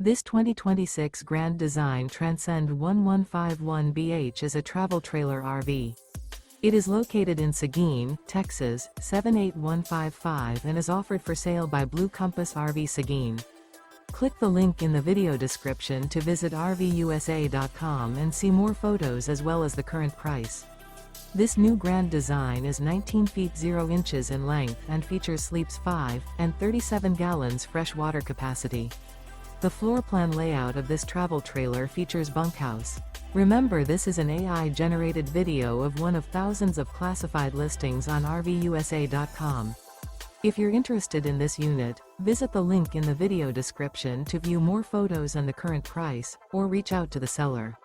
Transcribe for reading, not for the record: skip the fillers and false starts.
This 2026 Grand Design Transcend 1151BH is a travel trailer RV. It is located in Seguin, Texas, 78155 and is offered for sale by Blue Compass RV Seguin. Click the link in the video description to visit RVUSA.com and see more photos as well as the current price. This new Grand Design is 19 feet 0 inches in length and features sleeps 5 and 37 gallons fresh water capacity. The floor plan layout of this travel trailer features bunkhouse. Remember, this is an AI-generated video of one of thousands of classified listings on RVUSA.com. If you're interested in this unit, visit the link in the video description to view more photos and the current price, or reach out to the seller.